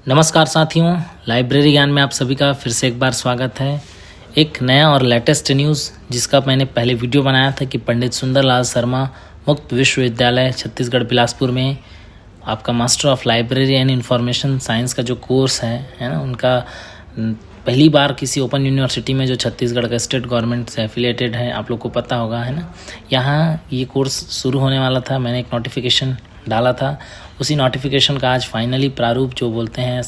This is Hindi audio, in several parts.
नमस्कार साथियों, लाइब्रेरी ज्ञान में आप सभी का फिर से एक बार स्वागत है। एक नया और लेटेस्ट न्यूज़ जिसका मैंने पहले वीडियो बनाया था कि पंडित सुंदरलाल शर्मा मुक्त विश्वविद्यालय छत्तीसगढ़ बिलासपुर में आपका master of library and information science का जो कोर्स है ना, उनका पहली बार किसी ओपन यूनिवर्सिटी में जो छत्तीसगढ़ का स्टेट गवर्नमेंट से एफिलिएटेड है, आप लोग को पता होगा है ना। यहाँ ये कोर्स शुरू होने वाला था, मैंने एक नोटिफिकेशन डाला था। उसी नोटिफिकेशन का आज फाइनली प्रारूप जो बोलते हैं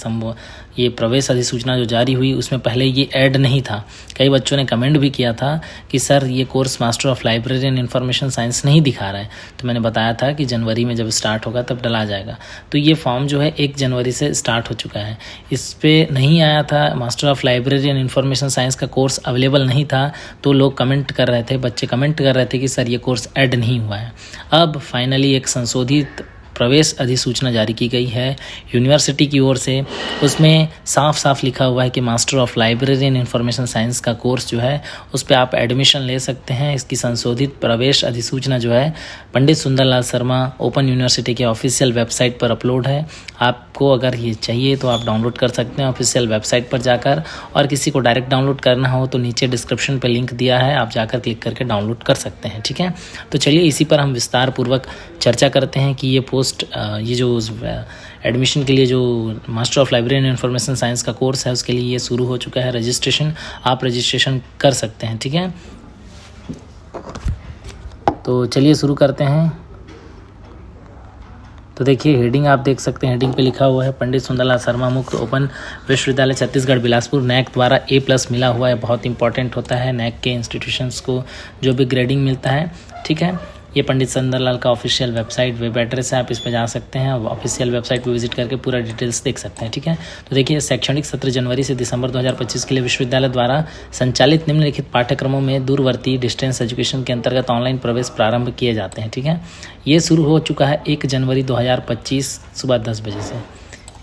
ये प्रवेश अधिसूचना जो जारी हुई, उसमें पहले ये ऐड नहीं था। कई बच्चों ने कमेंट भी किया था कि सर ये course master of library and information science नहीं दिखा रहा है। तो मैंने बताया था कि जनवरी में जब स्टार्ट होगा तब डला जाएगा। तो ये फॉर्म जो है 1 जनवरी से स्टार्ट हो चुका है। इस पर नहीं आया था, master of library and information science का कोर्स अवेलेबल नहीं था, तो लोग कमेंट कर रहे थे, बच्चे कमेंट कर रहे थे कि सर ये कोर्स ऐड नहीं हुआ है। अब फाइनली एक संशोधित प्रवेश अधिसूचना जारी की गई है यूनिवर्सिटी की ओर से। उसमें साफ साफ लिखा हुआ है कि master of library and information science का कोर्स जो है उस पर आप एडमिशन ले सकते हैं। इसकी संशोधित प्रवेश अधिसूचना जो है पंडित सुंदरलाल शर्मा ओपन यूनिवर्सिटी के ऑफिशियल वेबसाइट पर अपलोड है। आपको अगर ये चाहिए तो आप डाउनलोड कर सकते हैं ऑफिशियल वेबसाइट पर जाकर, और किसी को डायरेक्ट डाउनलोड करना हो तो नीचे डिस्क्रिप्शन पर लिंक दिया है, आप जाकर क्लिक करके डाउनलोड कर सकते हैं। ठीक है, तो चलिए इसी पर हम विस्तार पूर्वक चर्चा करते हैं कि ये जो एडमिशन के लिए जो master of library and information science का कोर्स है उसके लिए ये शुरू हो चुका है रजिस्ट्रेशन। आप रजिस्ट्रेशन कर सकते हैं। ठीक है, तो चलिए शुरू करते हैं। तो देखिए हेडिंग आप देख सकते हैं, हेडिंग पे लिखा हुआ है पंडित सुंदरलाल शर्मा मुक्त ओपन विश्वविद्यालय छत्तीसगढ़ बिलासपुर नैक द्वारा A+ मिला हुआ है। बहुत इंपॉर्टेंट होता है नैक के इंस्टीट्यूशंस को जो भी ग्रेडिंग मिलता है। ठीक है, ये पंडित सुंदरलाल का ऑफिशियल वेबसाइट वेब एड्रेस है, आप इस पर जा सकते हैं, ऑफिशियल वेबसाइट पे विजिट करके पूरा डिटेल्स देख सकते हैं। ठीक है, तो देखिए शैक्षणिक सत्र जनवरी से दिसंबर 2025 के लिए विश्वविद्यालय द्वारा संचालित निम्नलिखित पाठ्यक्रमों में दूरवर्ती डिस्टेंस एजुकेशन के अंतर्गत ऑनलाइन प्रवेश प्रारंभ किए जाते हैं। ठीक है, ये शुरू हो चुका है 1 जनवरी 2025 सुबह 10 बजे से।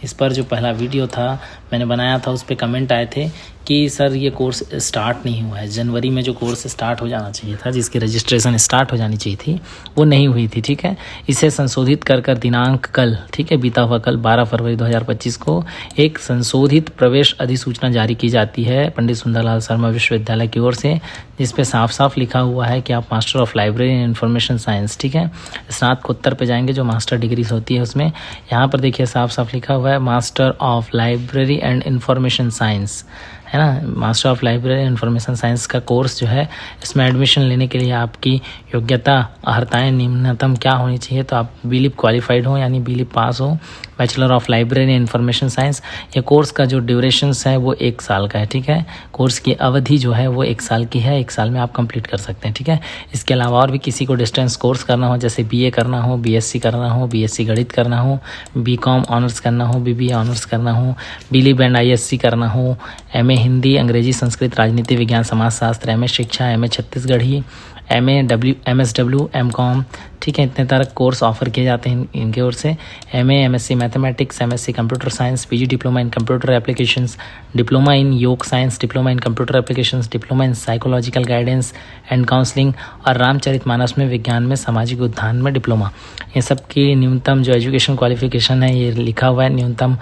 इस पर जो पहला वीडियो था मैंने बनाया था उस पर कमेंट आए थे कि सर ये कोर्स स्टार्ट नहीं हुआ है। जनवरी में जो कोर्स स्टार्ट हो जाना चाहिए था, जिसकी रजिस्ट्रेशन स्टार्ट हो जानी चाहिए थी, वो नहीं हुई थी। ठीक है, इसे संशोधित कर दिनांक कल, ठीक है, बीता हुआ कल 12 फरवरी 2025 को एक संशोधित प्रवेश अधिसूचना जारी की जाती है पंडित सुंदरलाल शर्मा विश्वविद्यालय की ओर से, जिस पे साफ साफ लिखा हुआ है कि आप master of library and information science, ठीक है, स्नातकोत्तर पे जाएंगे जो मास्टर डिग्री होती है उसमें, यहाँ पर देखिए साफ साफ लिखा हुआ है master of library and information science, है ना। Master of library information science का कोर्स जो है इसमें एडमिशन लेने के लिए आपकी योग्यता अर्हताएँ न्यूनतम क्या होनी चाहिए, तो आप बीलिप क्वालिफाइड हो यानी बीलिप पास हो, bachelor of library information science. ये कोर्स का जो ड्यूरेशंस है वो 1 साल का है। ठीक है, कोर्स की अवधि जो है वो 1 साल की है, 1 साल में आप कंप्लीट कर सकते हैं। ठीक है, इसके अलावा और भी किसी को डिस्टेंस कोर्स करना हो, जैसे BA करना हो, BSc करना हो, BSc गणित करना हो, BCom ऑनर्स करना हो, BBA ऑनर्स करना हो, बीलिप एंड ISc करना हो, MA हिंदी, अंग्रेजी, संस्कृत, राजनीति विज्ञान, समाजशास्त्र, MA शिक्षा, MA छत्तीसगढ़ी, MSW, MCom, ठीक है, इतने तरह कोर्स ऑफर किए जाते हैं इनके ओर से। MA, MSc mathematics, MSc computer science, PG diploma in computer applications, diploma in yoga science, diploma in computer applications, diploma in psychological guidance and counselling, और रामचरितमानस में विज्ञान में सामाजिक उद्यान में डिप्लोमा। ये सब की न्यूनतम जो एजुकेशन क्वालिफिकेशन है ये लिखा हुआ है। न्यूनतम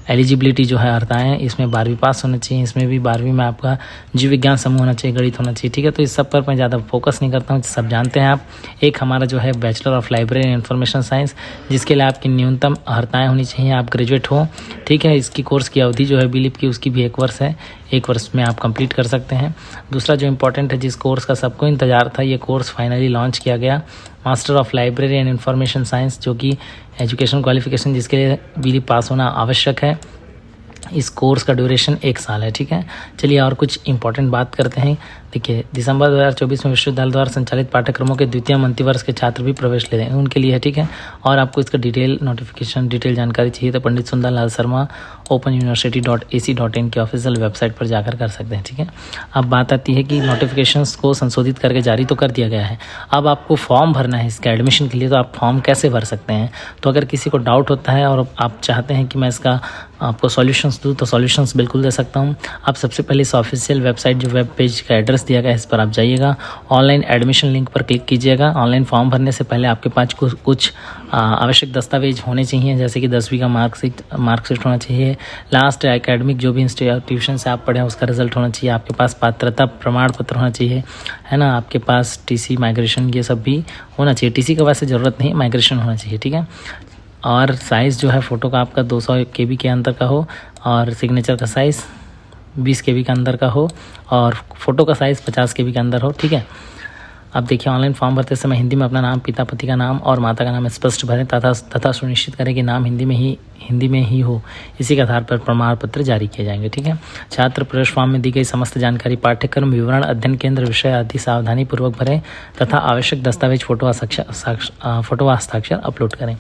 एलिजिबिलिटी जो है अर्हताएँ, इसमें 12वीं पास होना चाहिए, इसमें भी 12वीं में आपका जीव विज्ञान समूह होना चाहिए, गणित होना चाहिए। ठीक है, तो इस सब पर मैं ज़्यादा फोकस नहीं करता हूँ, सब जानते हैं आप। एक हमारा जो है bachelor of library and information science, जिसके लिए आपकी न्यूनतम अर्हताएँ होनी चाहिए, आप ग्रेजुएट हो। ठीक है, इसकी कोर्स की अवधि जो है बीलिप की उसकी भी 1 वर्ष है, 1 वर्ष में आप कंप्लीट कर सकते हैं। दूसरा जो इम्पोर्टेंट है, जिस कोर्स का सबको इंतजार था, ये कोर्स फाइनली लॉन्च किया गया, master of library and information science, जो कि एजुकेशन क्वालिफिकेशन जिसके लिए बीलिप पास होना आवश्यक है। इस कोर्स का ड्यूरेशन 1 साल है। ठीक है, चलिए और कुछ इंपॉर्टेंट बात करते हैं। देखिए दिसंबर 2024 में विश्वविद्यालय द्वारा संचालित पाठ्यक्रमों के द्वितीय मंत्री वर्ष के छात्र भी प्रवेश ले रहे हैं, उनके लिए है। ठीक है, और आपको इसका डिटेल नोटिफिकेशन डिटेल जानकारी चाहिए तो पंडित सुंदरलाल शर्मा openuniversity.ac.in के ऑफिशियल वेबसाइट पर जाकर कर सकते हैं। ठीक है, अब बात आती है कि नोटिफिकेशंस को संशोधित करके जारी तो कर दिया गया है, अब आपको फॉर्म भरना है इसका एडमिशन के लिए, तो आप फॉर्म कैसे भर सकते हैं। तो अगर किसी को डाउट होता है और आप चाहते हैं कि मैं इसका आपको सॉल्यूशंस दूँ तो सॉल्यूशंस बिल्कुल दे सकता हूँ। आप सबसे पहले इस ऑफिशियल वेबसाइट जो वेब पेज का एड्रेस एड्रेस दिया गया है, इस पर आप जाइएगा। ऑनलाइन एडमिशन लिंक पर क्लिक कीजिएगा। ऑनलाइन फॉर्म भरने से पहले आपके पास कुछ आवश्यक दस्तावेज होने चाहिए, जैसे कि 10वीं का मार्कशीट होना चाहिए, लास्ट एकेडमिक जो भी इंस्टीट्यूशन से आप पढ़े हैं उसका रिजल्ट होना चाहिए, आपके पास पात्रता प्रमाण पत्र होना चाहिए, है ना, आपके पास टीसी माइग्रेशन ये सब भी होना चाहिए। टीसी का वैसे ज़रूरत नहीं, माइग्रेशन होना चाहिए, ठीक है। और साइज़ जो है फ़ोटो का आपका 200 KB के अंदर का हो, और सिग्नेचर का साइज़ 20 KB के अंदर का हो, और फ़ोटो का साइज़ 50 KB के अंदर हो, ठीक है। अब देखिए, ऑनलाइन फॉर्म भरते समय हिंदी में अपना नाम, पिता पति का नाम और माता का नाम स्पष्ट भरें तथा सुनिश्चित करें कि नाम हिंदी में ही हो। इसी के आधार पर प्रमाण पत्र जारी किए जाएंगे, ठीक है। छात्र प्रवेश फॉर्म में दी गई समस्त जानकारी, पाठ्यक्रम विवरण, अध्ययन केंद्र, विषय आदि सावधानी पूर्वक भरें तथा आवश्यक दस्तावेज फोटो व हस्ताक्षर अपलोड करें।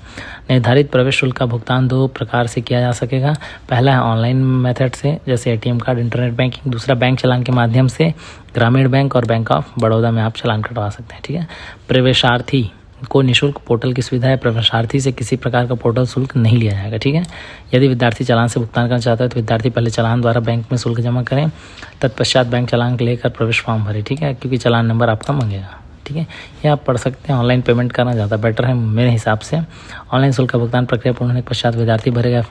निर्धारित प्रवेश शुल्क का भुगतान 2 प्रकार से किया जा सकेगा। पहला है ऑनलाइन मेथड से, जैसे ATM कार्ड, इंटरनेट बैंकिंग। दूसरा बैंक चालान के माध्यम से, ग्रामीण बैंक और बैंक ऑफ बड़ौदा में आप चालान कटवा सकते हैं, ठीक है। प्रवेशार्थी को निःशुल्क पोर्टल की सुविधा है। प्रवेशार्थी से किसी प्रकार का पोर्टल शुल्क नहीं लिया जाएगा, ठीक है। यदि विद्यार्थी चालान से भुगतान करना चाहता है तो विद्यार्थी पहले चालान द्वारा बैंक में शुल्क जमा करें, तत्पश्चात बैंक चालान लेकर प्रवेश फॉर्म भरें, ठीक है, क्योंकि चालान नंबर आपका मांगेगा, ठीक है। ये आप पढ़ सकते हैं। ऑनलाइन पेमेंट करना ज़्यादा बेटर है मेरे हिसाब से। ऑनलाइन शुल्क का भुगतान प्रक्रिया पूर्ण होने के पश्चात विद्यार्थी भरे गए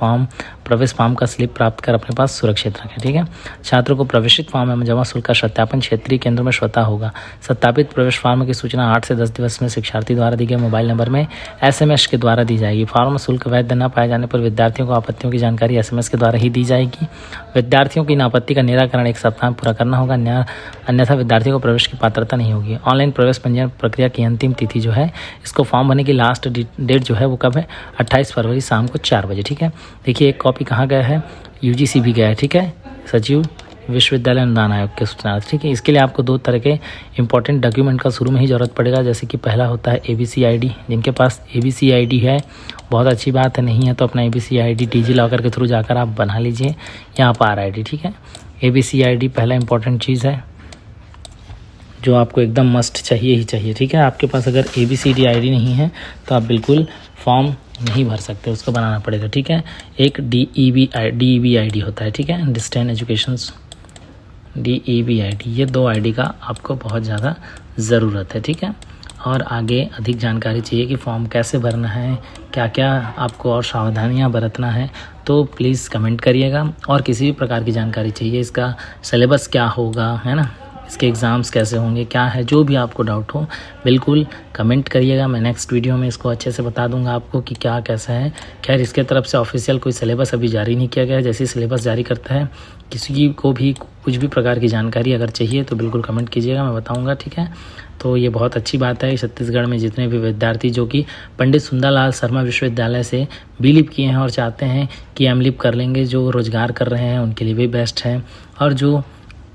प्रवेश फॉर्म का स्लिप प्राप्त कर अपने पास सुरक्षित रखें, ठीक है। छात्रों को प्रवेशित फॉर्म में जमा शुल्क का सत्यापन क्षेत्रीय केंद्रों में स्वतः होगा। सत्यापित प्रवेश फॉर्म की सूचना 8 से 10 दिवस में शिक्षार्थी द्वारा दिए गए मोबाइल नंबर में SMS के द्वारा दी जाएगी। फॉर्म शुल्क वैध न पाए जाने पर विद्यार्थियों को आपत्तियों की जानकारी SMS के द्वारा ही दी जाएगी। विद्यार्थियों की आपत्ति का निराकरण 1 सप्ताह में पूरा करना होगा, अन्यथा विद्यार्थियों को प्रवेश की पात्रता नहीं होगी। ऑनलाइन प्रवेश पंजीयन प्रक्रिया की अंतिम तिथि जो है, इसको फॉर्म भरने की लास्ट डेट जो है वो कब है, 28 फरवरी शाम को 4 बजे, ठीक है। देखिए, एक कॉपी कहाँ गया है, UGC भी गया है, ठीक है, सचिव विश्वविद्यालय अनुदान आयोग के सूचना, ठीक है। इसके लिए आपको 2 तरह के इंपॉर्टेंट डॉक्यूमेंट का शुरू में ही जरूरत पड़ेगा, जैसे कि पहला होता है ABC ID। जिनके पास ABC ID है बहुत अच्छी बात है, नहीं है तो अपना ABC ID डिजिलॉकर के थ्रू जाकर आप बना लीजिए, यहाँ पर RID, ठीक है। ABC ID पहला इंपॉर्टेंट चीज़ है जो आपको एकदम मस्ट चाहिए ही चाहिए, ठीक है। आपके पास अगर ABCD ID नहीं है तो आप बिल्कुल फॉर्म नहीं भर सकते, उसको बनाना पड़ेगा, ठीक है। एक DEB ID होता है, ठीक है, डिस्टेंस एजुकेशन DEB ID, ये 2 ID का आपको बहुत ज़्यादा ज़रूरत है, ठीक है। और आगे अधिक जानकारी चाहिए कि फॉर्म कैसे भरना है, क्या क्या आपको और सावधानियां बरतना है, तो प्लीज़ कमेंट करिएगा। और किसी भी प्रकार की जानकारी चाहिए, इसका सिलेबस क्या होगा, है ना, इसके एग्ज़ाम्स कैसे होंगे, क्या है, जो भी आपको डाउट हो बिल्कुल कमेंट करिएगा। मैं नेक्स्ट वीडियो में इसको अच्छे से बता दूंगा आपको कि क्या कैसा है। खैर, इसके तरफ से ऑफिशियल कोई सिलेबस अभी जारी नहीं किया गया है। जैसे सिलेबस जारी करता है, किसी को भी कुछ भी प्रकार की जानकारी अगर चाहिए तो बिल्कुल कमेंट कीजिएगा, मैं बताऊँगा, ठीक है। तो ये बहुत अच्छी बात है। छत्तीसगढ़ में जितने भी विद्यार्थी जो कि पंडित सुंदरलाल शर्मा विश्वविद्यालय से B.Lipp किए हैं और चाहते हैं कि M.Lipp कर लेंगे, जो रोज़गार कर रहे हैं उनके लिए भी बेस्ट है, और जो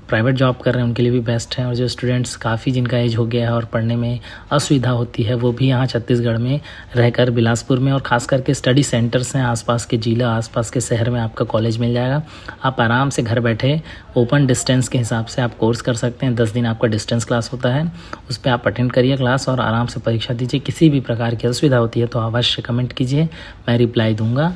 प्राइवेट जॉब कर रहे हैं उनके लिए भी बेस्ट है, और जो स्टूडेंट्स काफ़ी जिनका एज हो गया है और पढ़ने में असुविधा होती है, वो भी यहाँ छत्तीसगढ़ में रहकर बिलासपुर में, और ख़ास करके स्टडी सेंटर्स हैं आसपास के जिला, आसपास के शहर में आपका कॉलेज मिल जाएगा। आप आराम से घर बैठे ओपन डिस्टेंस के हिसाब से आप कोर्स कर सकते हैं। 10 दिन आपका डिस्टेंस क्लास होता है, उस पर आप अटेंड करिए क्लास और आराम से परीक्षा दीजिए। किसी भी प्रकार की असुविधा होती है तो अवश्य कमेंट कीजिए, मैं रिप्लाई दूँगा।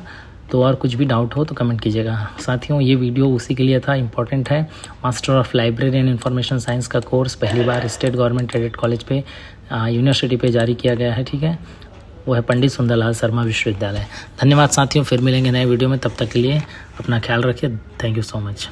तो और कुछ भी डाउट हो तो कमेंट कीजिएगा। साथियों, ये वीडियो उसी के लिए था, इम्पॉर्टेंट है। Master of library and information science का कोर्स पहली बार स्टेट गवर्नमेंट एडेड कॉलेज पे यूनिवर्सिटी पे जारी किया गया है, ठीक है। वो है पंडित सुंदरलाल शर्मा विश्वविद्यालय। धन्यवाद साथियों, फिर मिलेंगे नए वीडियो में, तब तक के लिए अपना ख्याल रखिए। Thank you so much.